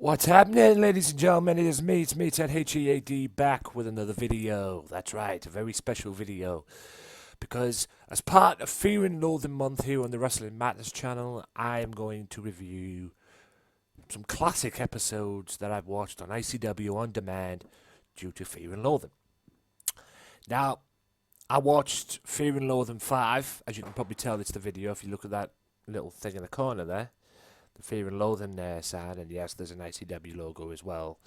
What's happening, ladies and gentlemen? It is me, it's Ted HEAD, back with another video. That's right, a very special video. Because as part of Fear and Loathing month here on the Wrestling Matters channel, I am going to review some classic episodes that I've watched on ICW on demand due to Fear and Loathing. Now, I watched Fear and Loathing 5. As you can probably tell, it's the video if you look at that little thing in the corner there. The Fear and Loathing sign, and yes, there's an ICW logo as well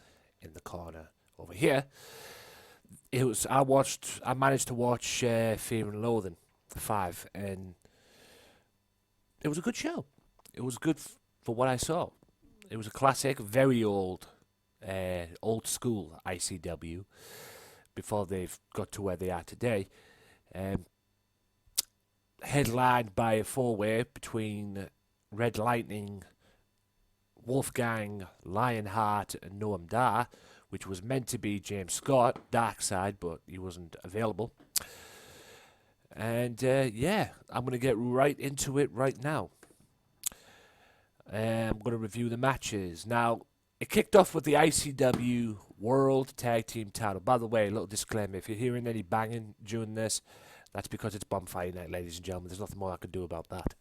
in the corner over here. I managed to watch Fear and Loathing 5, and it was a good show. It was good for what I saw. It was a classic, very old school ICW before they've got to where they are today. Headlined by a four-way between Red Lightning, Wolfgang, Lionheart, and Noam, which was meant to be James Scott, Dark Side, but he wasn't available. And yeah, I'm going to get right into it right now. I'm going to review the matches. Now, it kicked off with the ICW World Tag Team title. By the way, a little disclaimer, if you're hearing any banging during this, that's because it's bonfire night, ladies and gentlemen. There's nothing more I can do about that.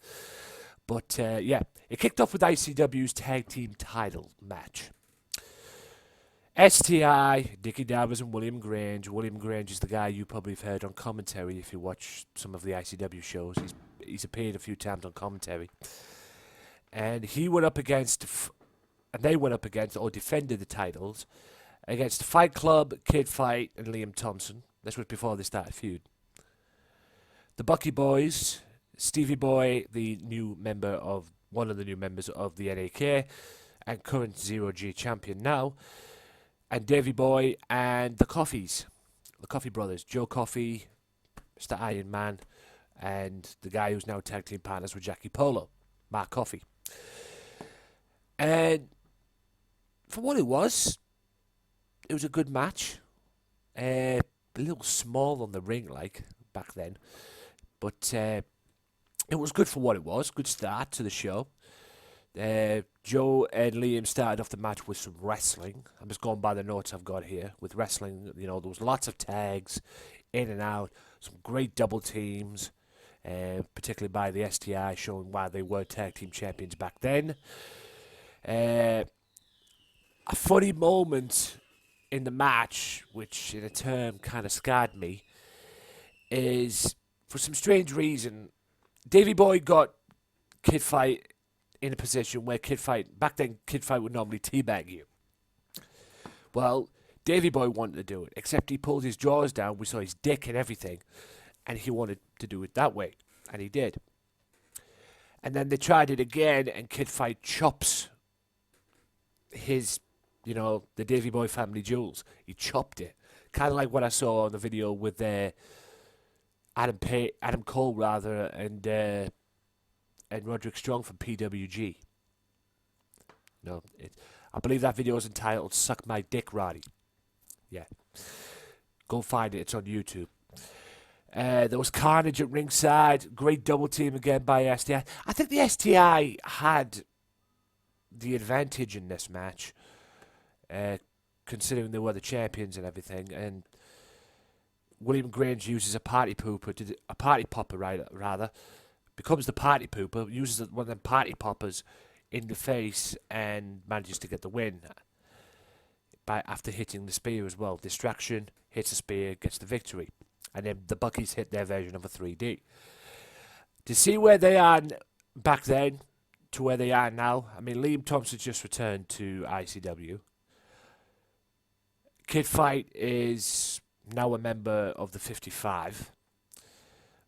But, yeah, it kicked off with ICW's Tag Team title match. STI, Dickie, Davey, and William Grange. William Grange is the guy you probably have heard on commentary if you watch some of the ICW shows. He's appeared a few times on commentary. And he went up against, and they went up against, or defended the titles, against Fight Club, Kid Fite, and Liam Thomson. This was before they started feud. The Bucky boys, Stevie Boy, one of the new members of the NAK, and current 0G champion now, and Davey Boy and the Coffeys, the Coffey brothers, Joe Coffey, Mr. Iron Man, and the guy who's now tag team partners with Jackie Polo, Mark Coffey. And for what it was a good match. A little small on the ring, like, back then. But it was good for what it was. Good start to the show. Joe and Liam started off the match with some wrestling. I'm just going by the notes I've got here. With wrestling, there was lots of tags, in and out. Some great double teams, particularly by the STI, showing why they were tag team champions back then. A funny moment in the match, which in a term kind of scarred me, is for some strange reason, Davey Boy got Kid Fite in a position where back then Kid Fite would normally teabag you. Well, Davey Boy wanted to do it, except he pulled his drawers down, we saw his dick and everything, and he wanted to do it that way, and he did. And then they tried it again, and Kid Fite chops his, the Davey Boy family jewels. He chopped it. Kind of like what I saw on the video with Adam Cole, and Roderick Strong from PWG. I believe that video is entitled "Suck My Dick, Roddy." Yeah, go find it. It's on YouTube. There was carnage at ringside. Great double team again by STI. I think the STI had the advantage in this match, considering they were the champions and everything. And William Grange uses a party popper, becomes the party pooper, uses one of them party poppers in the face, and manages to get the win after hitting the spear as well. Distraction, hits a spear, gets the victory. And then the Buckies hit their version of a 3D. To see where they are back then to where they are now, I mean, Liam Thomson just returned to ICW. Kid Fite is now a member of the 55.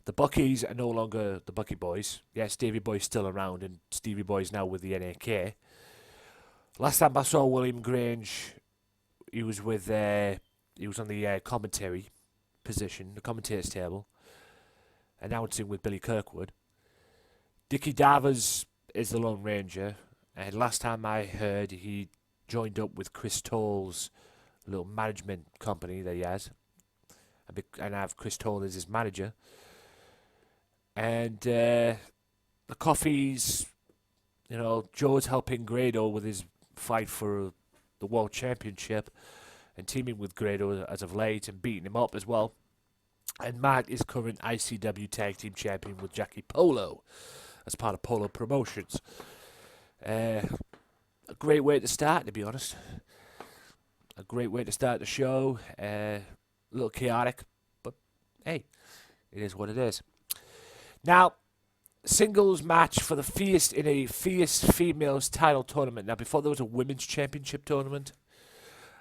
The Buckies are no longer the Bucky boys. Yes, Stevie Boy's still around, and Stevie Boy's now with the NAK. Last time I saw William Grange, he was on the commentary position, the commentator's table, announcing with Billy Kirkwood. Dickie Davers is the Lone Ranger, and last time I heard, he joined up with Chris Toll's little management company that he has, and I have Chris Toll as his manager. And the Coffeys, Joe's helping Grado with his fight for the World Championship and teaming with Grado as of late and beating him up as well. And Matt is current ICW Tag Team Champion with Jackie Polo as part of Polo Promotions. A great way to start, to be honest. A great way to start the show. A little chaotic, but hey, it is what it is. Now, singles match for the fiece in a fiece females title tournament. Now, before there was a women's championship tournament,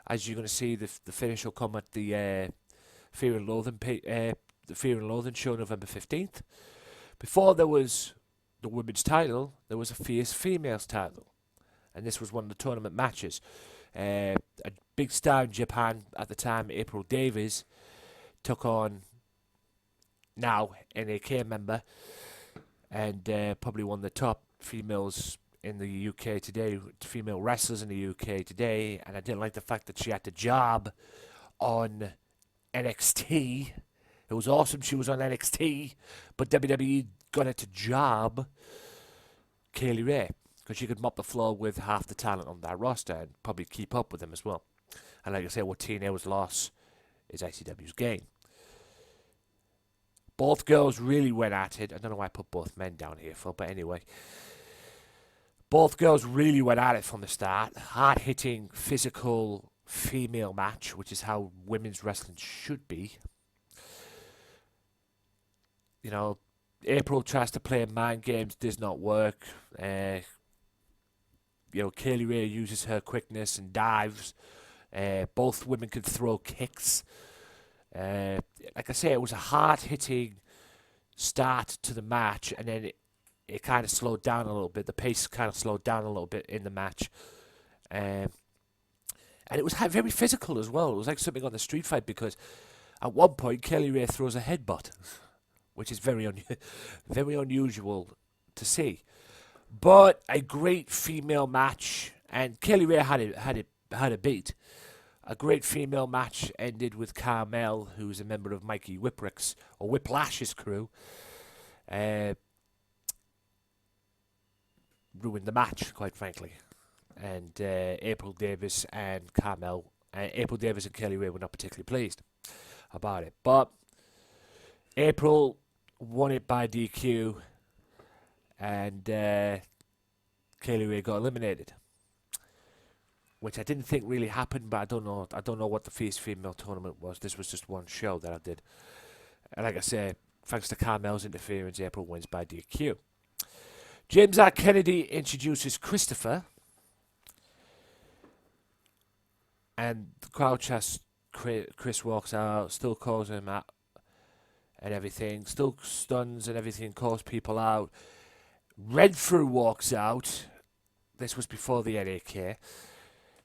as you're going to see, the finish will come at the Fear and Loathing show November 15th. Before there was the women's title, there was a fiece females title, and this was one of the tournament matches. A big star in Japan at the time, April Davies, took on now NAK member and probably one of the top females in the UK today, female wrestlers in the UK today. And I didn't like the fact that she had the job on NXT. It was awesome she was on NXT, but WWE got her to job Kaylee Ray, because she could mop the floor with half the talent on that roster and probably keep up with them as well. And like I say, what TNA's loss is ICW's gain. Both girls really went at it. I don't know why I put both men down here for, but anyway. Both girls really went at it from the start. Hard-hitting, physical female match, which is how women's wrestling should be. You know, April tries to play mind games, does not work. You know, Kaylee Ray uses her quickness and dives. Both women could throw kicks. Like I say, it was a hard-hitting start to the match, and then it kind of slowed down a little bit. The pace kind of slowed down a little bit in the match. And it was very physical as well. It was like something on the street fight, because at one point, Kaylee Ray throws a headbutt, which is very unusual to see. But a great female match, and Kaylee Ray had it beat. A great female match ended with Carmel, who's a member of Mikey Whiplash's crew, ruined the match, quite frankly. And April Davis and Kaylee Ray were not particularly pleased about it. But April won it by DQ, and Kaylee Ray got eliminated, which I didn't think really happened, but I don't know what the fiece female tournament was. This was just one show that I did. And like I say, thanks to Carmel's interference, April wins by DQ. James R. Kennedy introduces Christopher, and the crowd chants. Chris walks out, still calls him out and everything, still stuns and everything, calls people out. Renfrew walks out. This was before the NAK,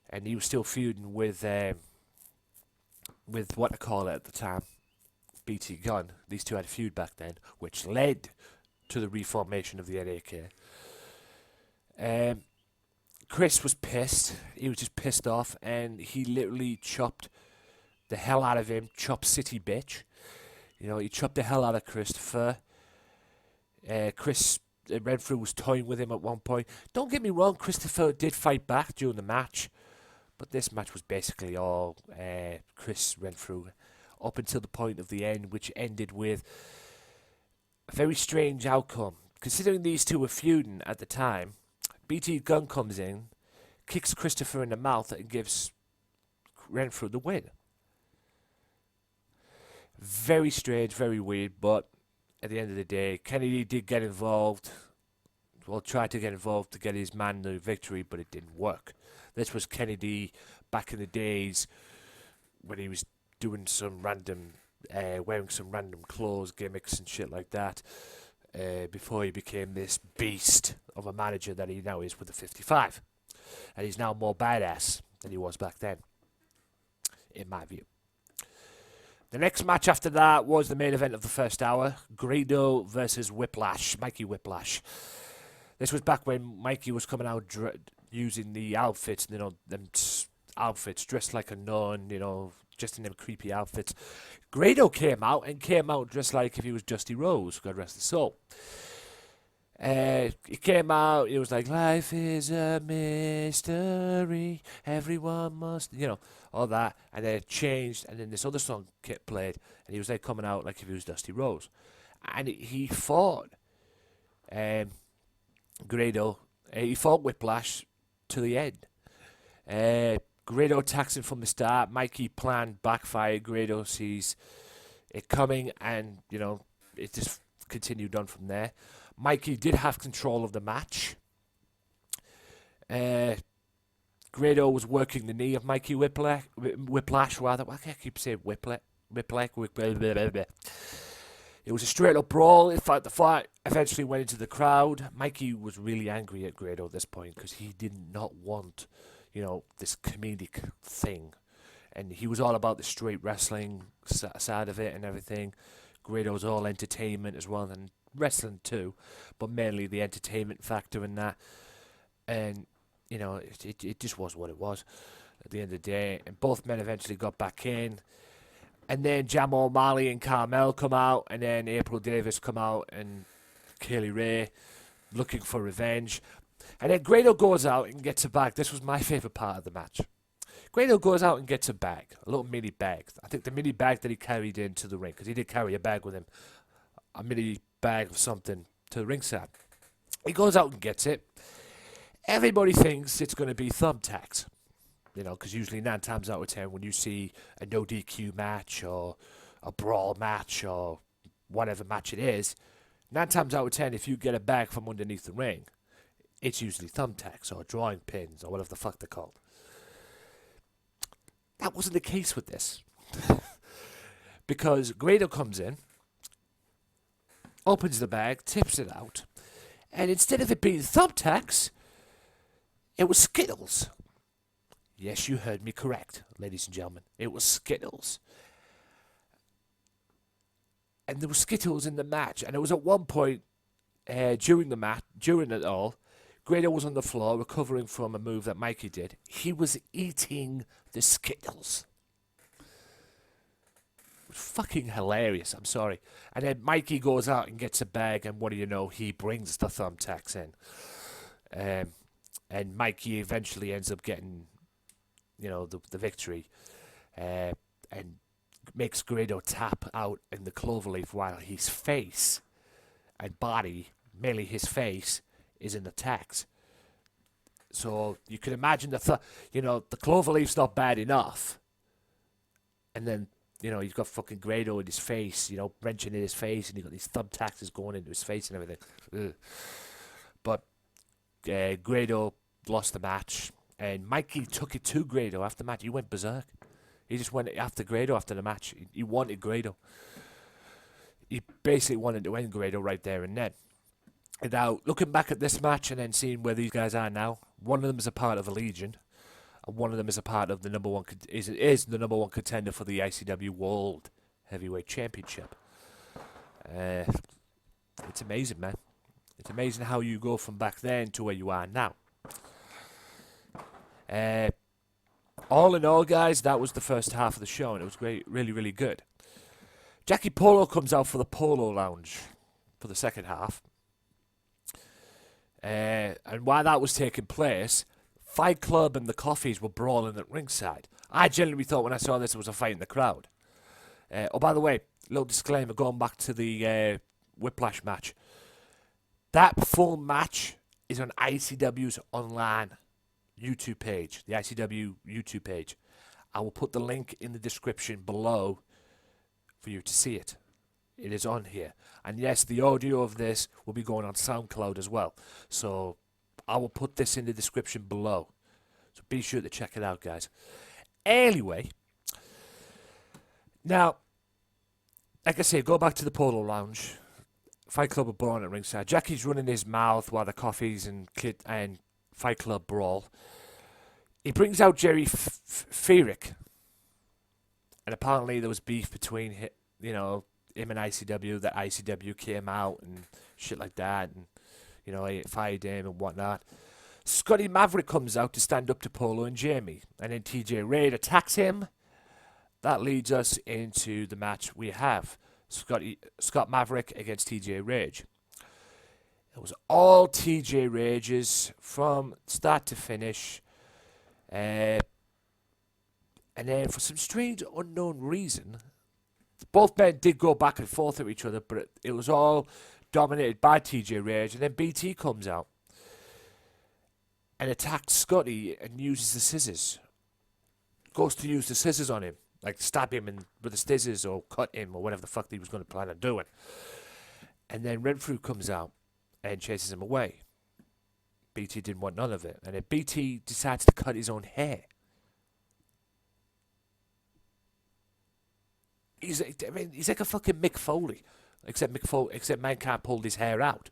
and he was still feuding with what I call it at the time, BT Gunn. These two had a feud back then, which led to the reformation of the NAK. Chris was pissed. He was just pissed off, and he literally chopped the hell out of him. Chop City bitch. You know, he chopped the hell out of Christopher. Renfrew was toying with him at one point. Don't get me wrong, Christopher did fight back during the match, but this match was basically all Chris Renfrew up until the point of the end, which ended with a very strange outcome. Considering these two were feuding at the time, BT Gunn comes in, kicks Christopher in the mouth, and gives Renfrew the win. Very strange, very weird, but at the end of the day, Kennedy did get involved. Well, tried to get involved to get his man the victory, but it didn't work. This was Kennedy back in the days when he was doing some random, wearing some random clothes, gimmicks and shit like that, before he became this beast of a manager that he now is with the 55. And he's now more badass than he was back then, in my view. The next match after that was the main event of the first hour, Grado versus Whiplash, Mikey Whiplash. This was back when Mikey was coming out using the outfits, you know, them outfits, dressed like a nun, you know, just in them creepy outfits. Grado came out dressed like if he was Dusty Rose, God rest his soul. he came out, he was like, life is a mystery, everyone must, all that. And then it changed, and then this other song played, and he was like coming out like if he was Dusty Rose. And he fought Grado, he fought Whiplash to the end. Grado attacks him from the start. Mikey planned backfire. Grado sees it coming, and, it just continued on from there. Mikey did have control of the match. Grado was working the knee of Mikey Whiplash, rather. Why can't I keep saying Whiplash? It was a straight-up brawl. In fact, the fight eventually went into the crowd. Mikey was really angry at Grado at this point because he did not want, this comedic thing. And he was all about the straight wrestling side of it and everything. Grado's all entertainment as well, and wrestling too, but mainly the entertainment factor in that. And, it just was what it was at the end of the day. And both men eventually got back in. And then Jam O'Malley and Carmel come out, and then April Davis come out, and Kaylee Ray looking for revenge. And then Grado goes out and gets a bag. This was my favourite part of the match. Grado goes out and gets a bag, a little mini bag. I think the mini bag that he carried into the ring, because he did carry a bag with him, a mini bag of something to the ringside. He goes out and gets it. Everybody thinks it's going to be thumbtacks. Because usually 9 times out of 10 when you see a no DQ match or a brawl match or whatever match it is, 9 times out of 10 if you get a bag from underneath the ring, it's usually thumbtacks or drawing pins or whatever the fuck they're called. That wasn't the case with this. Because Grado comes in, opens the bag, tips it out, and instead of it being thumbtacks, it was Skittles. Yes, you heard me correct, ladies and gentlemen. It was Skittles. And there were Skittles in the match. And it was at one point during it all, Grado was on the floor recovering from a move that Mikey did. He was eating the Skittles. It was fucking hilarious, I'm sorry. And then Mikey goes out and gets a bag, and what do you know? He brings the thumbtacks in. And Mikey eventually ends up getting, the victory, and makes Grado tap out in the cloverleaf while his face and body, mainly his face, is in the tacks. So you can imagine the cloverleaf's not bad enough, and then he's got fucking Grado in his face, wrenching in his face, and you got these thumbtacks going into his face and everything. Ugh. But Grado lost the match. And Mikey took it to Grado after the match. He went berserk. He just went after Grado after the match. He wanted Grado. He basically wanted to end Grado right there and then. And now, looking back at this match and then seeing where these guys are now, one of them is a part of a Legion, and one of them is a part of the number one is the number one contender for the ICW World Heavyweight Championship. It's amazing, man. It's amazing how you go from back then to where you are now. All in all, guys, that was the first half of the show, and it was great, really, really good. Jackie Polo comes out for the Polo Lounge for the second half. And while that was taking place, Fight Club and the Coffeys were brawling at ringside. I genuinely thought when I saw this it was a fight in the crowd. By the way, little disclaimer, going back to the Whiplash match. That full match is on ICW's online YouTube page, the ICW YouTube page. I will put the link in the description below for you to see it. It is on here. And yes, the audio of this will be going on SoundCloud as well. So I will put this in the description below. So be sure to check it out, guys. Anyway, now, like I say, go back to the Polo Lounge. Fight Club are brawling at ringside. Jackie's running his mouth while the Coffeys and Fight Club brawl. He brings out Jerry Feerick. And apparently there was beef between him and ICW. That ICW came out and shit like that. And, he fired him and whatnot. Scotty Maverick comes out to stand up to Polo and Jamie. And then TJ Raid attacks him. That leads us into the match we have. Scott Maverick against TJ Rage. It was all TJ rages from start to finish. And then for some strange unknown reason, both men did go back and forth with each other, but it was all dominated by TJ Rage. And then BT comes out and attacks Scotty and uses the scissors. Goes to use the scissors on him, like stab him with the scissors or cut him or whatever the fuck he was going to plan on doing. And then Renfrew comes out and chases him away. BT didn't want none of it. And then BT decides to cut his own hair. He's like a fucking Mick Foley. Except man can't pull his hair out.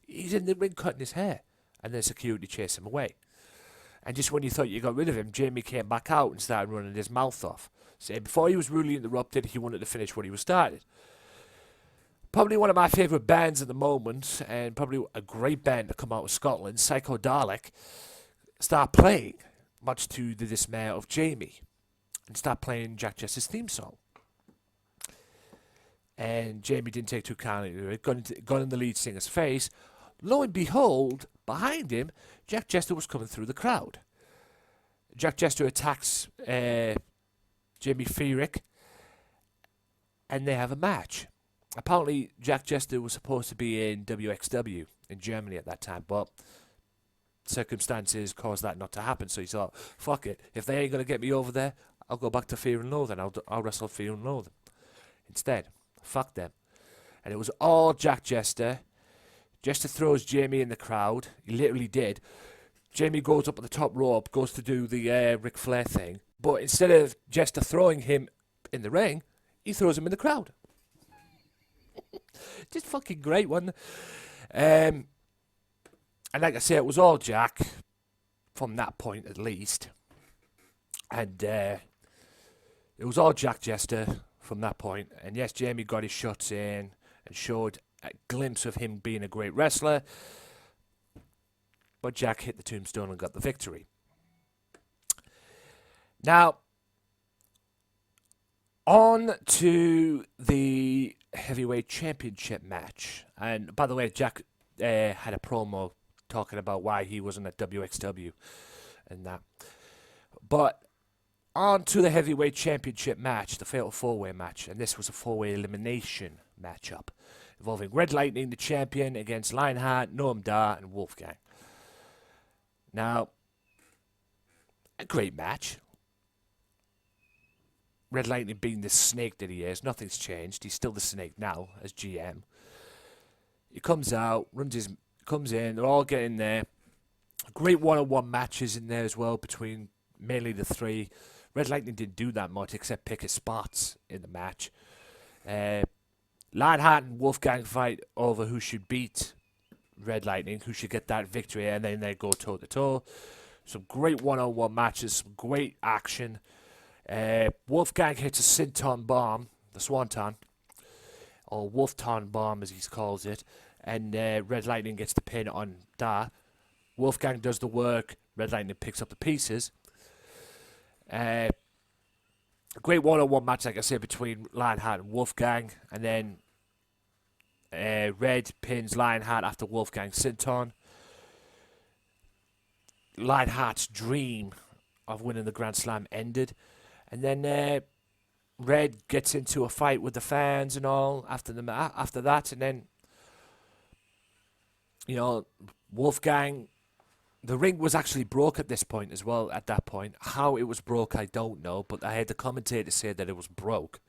He's in the ring cutting his hair. And then security chased him away. And just when you thought you got rid of him, Jamie came back out and started running his mouth off. Saying before he was rudely interrupted, he wanted to finish what he was started. Probably one of my favourite bands at the moment, and probably a great band to come out of Scotland, Psycho Dalek, start playing, much to the dismay of Jamie, and start playing Jack Jester's theme song. And Jamie didn't take too kindly to it, got in the lead singer's face. Lo and behold, behind him, Jack Jester was coming through the crowd. Jack Jester attacks Jamie Feerick, and they have a match. Apparently, Jack Jester was supposed to be in WXW in Germany at that time, but circumstances caused that not to happen. So he thought, fuck it, if they ain't going to get me over there, I'll go back to Fear and Loathing. I'll wrestle Fear and Loathing instead. Fuck them. And it was all Jack Jester. Jester throws Jamie in the crowd. He literally did. Jamie goes up at the top rope, goes to do the Ric Flair thing. But instead of Jester throwing him in the ring, he throws him in the crowd. Just fucking great one. And like I say, it was all Jack from that point at least. And it was all Jack Jester from that point. And yes, Jamie got his shots in and showed a glimpse of him being a great wrestler. But Jack hit the tombstone and got the victory. Now, on to the heavyweight championship match. And by the way, Jack had a promo talking about why he wasn't at WXW and that. But on to the heavyweight championship match, the fatal four-way match. And this was a four-way elimination matchup involving Red Lightning, the champion, against Lionheart, Noam Dar, and Wolfgang. Now, a great match. Red Lightning being the snake that he is, nothing's changed. He's still the snake now as GM. He comes out, comes in, they're all getting there. Great one-on-one matches in there as well between mainly the three. Red Lightning didn't do that much except pick his spots in the match. Lionheart and Wolfgang fight over who should beat Red Lightning, who should get that victory, and then they go toe-to-toe. Some great one-on-one matches, some great action. Wolfgang hits a Sinton bomb, the Swanton, or Wolfton bomb as he calls it, and Red Lightning gets the pin on Dar. Wolfgang does the work, Red Lightning picks up the pieces. A great one-on-one match, like I said, between Lionheart and Wolfgang, and then Red pins Lionheart after Wolfgang's Sinton. Lionheart's dream of winning the Grand Slam ended. And then Red gets into a fight with the fans and all after that. And then, Wolfgang, the ring was actually broke at this point as well, at that point. How it was broke, I don't know. But I had the commentator say that it was broke.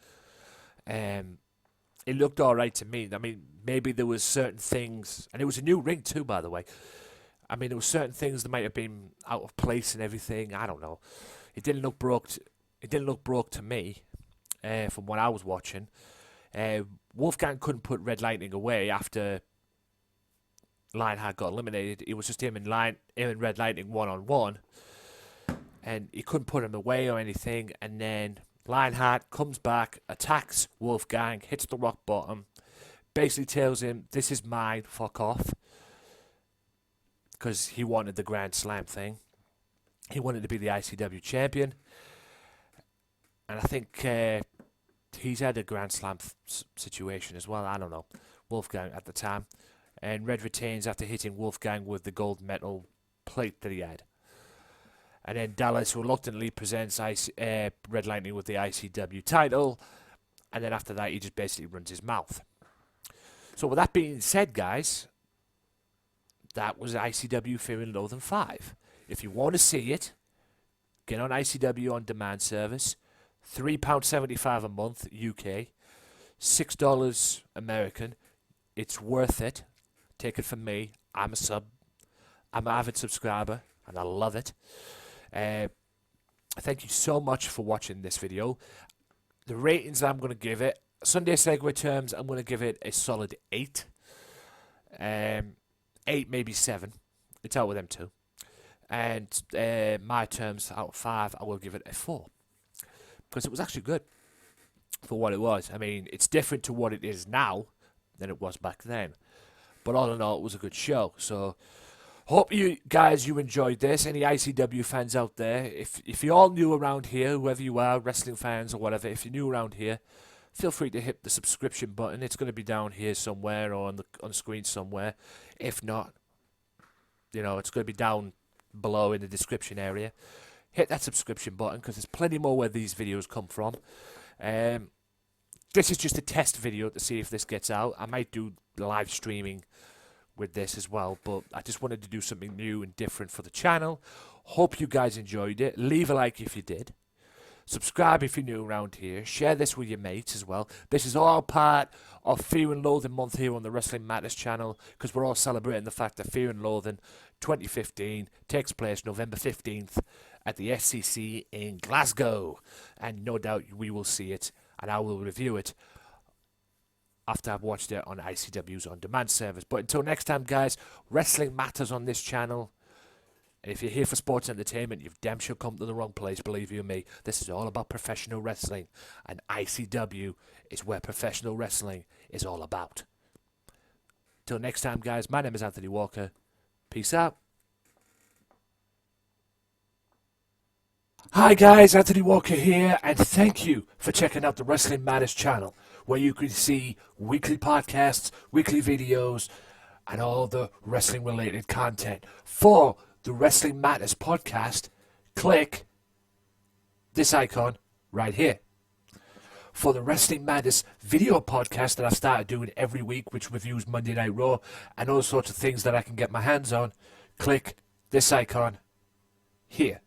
It looked all right to me. I mean, maybe there was certain things. And it was a new ring too, by the way. I mean, there were certain things that might have been out of place and everything. I don't know. It didn't look broke. It didn't look broke to me, from what I was watching. Wolfgang couldn't put Red Lightning away after Lionheart got eliminated. It was just him and Red Lightning one-on-one. And he couldn't put him away or anything. And then Lionheart comes back, attacks Wolfgang, hits the rock bottom, basically tells him, this is mine, fuck off. Because he wanted the Grand Slam thing. He wanted to be the ICW champion. And I think he's had a Grand Slam situation as well. I don't know. Wolfgang at the time. and Red retains after hitting Wolfgang with the gold metal plate that he had. And then Dallas reluctantly presents Red Lightning with the ICW title, and then after that he just basically runs his mouth. So with that being said, guys, that was ICW Fear and Loathing 5. If you want to see it, get on ICW on demand service. £3.75 a month UK, $6 American. It's worth it. Take it from me. I'm a sub. I'm an avid subscriber, and I love it. Thank you so much for watching this video. The ratings I'm going to give it, Sunday Segway terms, I'm going to give it a solid 8. 8, maybe 7. It's out with them too. And my terms, out of 5, I will give it a 4. Because it was actually good for what it was. I mean, it's different to what it is now than it was back then. But all in all, it was a good show. So, hope you guys, you enjoyed this. Any ICW fans out there, if you're all new around here, whoever you are, wrestling fans or whatever, if you're new around here, feel free to hit the subscription button. It's going to be down here somewhere or on the screen somewhere. If not, you know, it's going to be down below in the description area. Hit that subscription button because there's plenty more where these videos come from. This is just a test video to see if this gets out. I might do live streaming with this as well, but I just wanted to do something new and different for the channel. Hope you guys enjoyed it. Leave a like if you did. Subscribe if you're new around here. Share this with your mates as well. This is all part of Fear and Loathing month here on the Wrestling Matters channel, because we're all celebrating the fact that Fear and Loathing 2015 takes place November 15th at the SCC in Glasgow. And no doubt we will see it, and I will review it after I've watched it on ICW's on-demand service. But until next time, guys, Wrestling Matters on this channel. And if you're here for sports entertainment, you've damn sure come to the wrong place, believe you me. This is all about professional wrestling, and ICW is where professional wrestling is all about. Till next time, guys, my name is Anthony Walker. Peace out. Hi guys, Anthony Walker here, and thank you for checking out the Wrestling Matters channel, where you can see weekly podcasts, weekly videos, and all the wrestling-related content. For the Wrestling Matters podcast, click this icon right here. For the Wrestling Matters video podcast that I've started doing every week, which reviews Monday Night Raw and all sorts of things that I can get my hands on, click this icon here.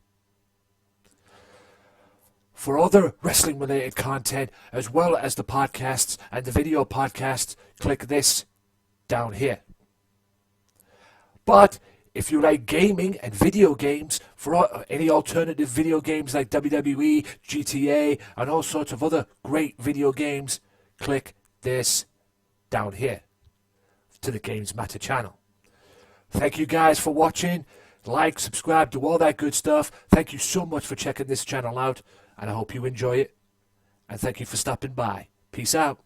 For other wrestling-related content, as well as the podcasts and the video podcasts, click this down here. But if you like gaming and video games, for any alternative video games like WWE, GTA, and all sorts of other great video games, click this down here to the Games Matter channel. Thank you guys for watching. Like, subscribe, do all that good stuff. Thank you so much for checking this channel out, and I hope you enjoy it. And thank you for stopping by. Peace out.